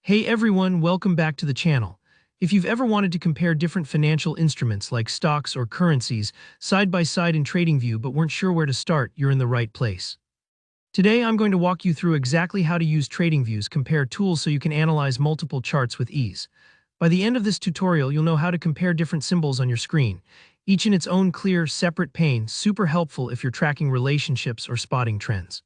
Hey everyone, welcome back to the channel. If you've ever wanted to compare different financial instruments like stocks or currencies side by side in TradingView but weren't sure where to start, you're in the right place. Today I'm going to walk you through exactly how to use TradingView's Compare tool so you can analyze multiple charts with ease. By the end of this tutorial, you'll know how to compare different symbols on your screen, each in its own clear, separate pane, super helpful if you're tracking relationships or spotting trends.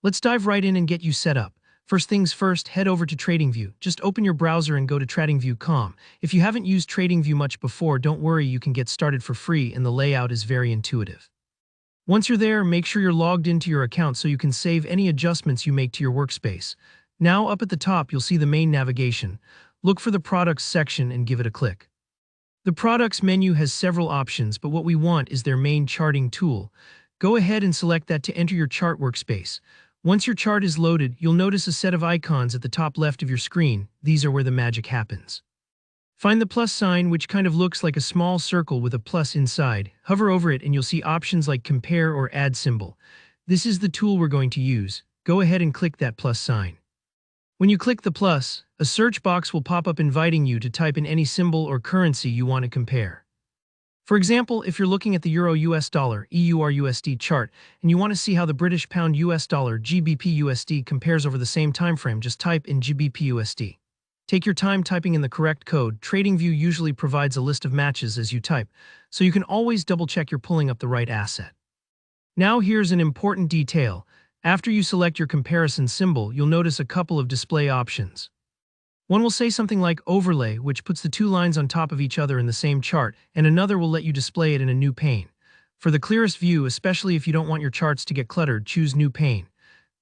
Let's dive right in and get you set up. First things first, head over to TradingView. Just open your browser and go to TradingView.com. If you haven't used TradingView much before, don't worry, you can get started for free and the layout is very intuitive. Once you're there, make sure you're logged into your account so you can save any adjustments you make to your workspace. Now, up at the top, you'll see the main navigation. Look for the Products section and give it a click. The Products menu has several options, but what we want is their main charting tool. Go ahead and select that to enter your chart workspace. Once your chart is loaded, you'll notice a set of icons at the top left of your screen. These are where the magic happens. Find the plus sign, which kind of looks like a small circle with a plus inside. Hover over it and you'll see options like Compare or Add Symbol. This is the tool we're going to use. Go ahead and click that plus sign. When you click the plus, a search box will pop up inviting you to type in any symbol or currency you want to compare. For example, if you're looking at the Euro-US dollar (EUR-USD) chart and you want to see how the British pound US dollar (GBP-USD) compares over the same time frame, just type in GBP-USD. Take your time typing in the correct code. TradingView usually provides a list of matches as you type, so you can always double-check you're pulling up the right asset. Now here's an important detail. After you select your comparison symbol, you'll notice a couple of display options. One will say something like Overlay, which puts the two lines on top of each other in the same chart, and another will let you display it in a new pane. For the clearest view, especially if you don't want your charts to get cluttered, choose New Pane.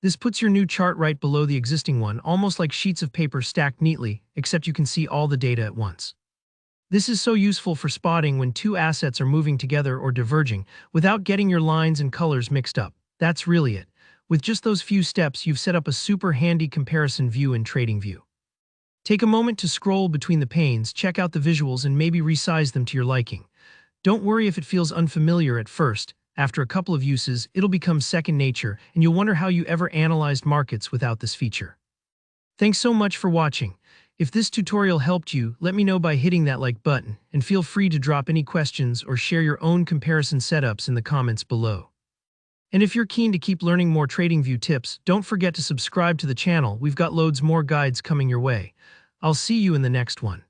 This puts your new chart right below the existing one, almost like sheets of paper stacked neatly, except you can see all the data at once. This is so useful for spotting when two assets are moving together or diverging, without getting your lines and colors mixed up. That's really it. With just those few steps, you've set up a super handy comparison view in TradingView. Take a moment to scroll between the panes, check out the visuals, and maybe resize them to your liking. Don't worry if it feels unfamiliar at first. After a couple of uses, it'll become second nature, and you'll wonder how you ever analyzed markets without this feature. Thanks so much for watching. If this tutorial helped you, let me know by hitting that like button, and feel free to drop any questions or share your own comparison setups in the comments below. And if you're keen to keep learning more TradingView tips, don't forget to subscribe to the channel. We've got loads more guides coming your way. I'll see you in the next one.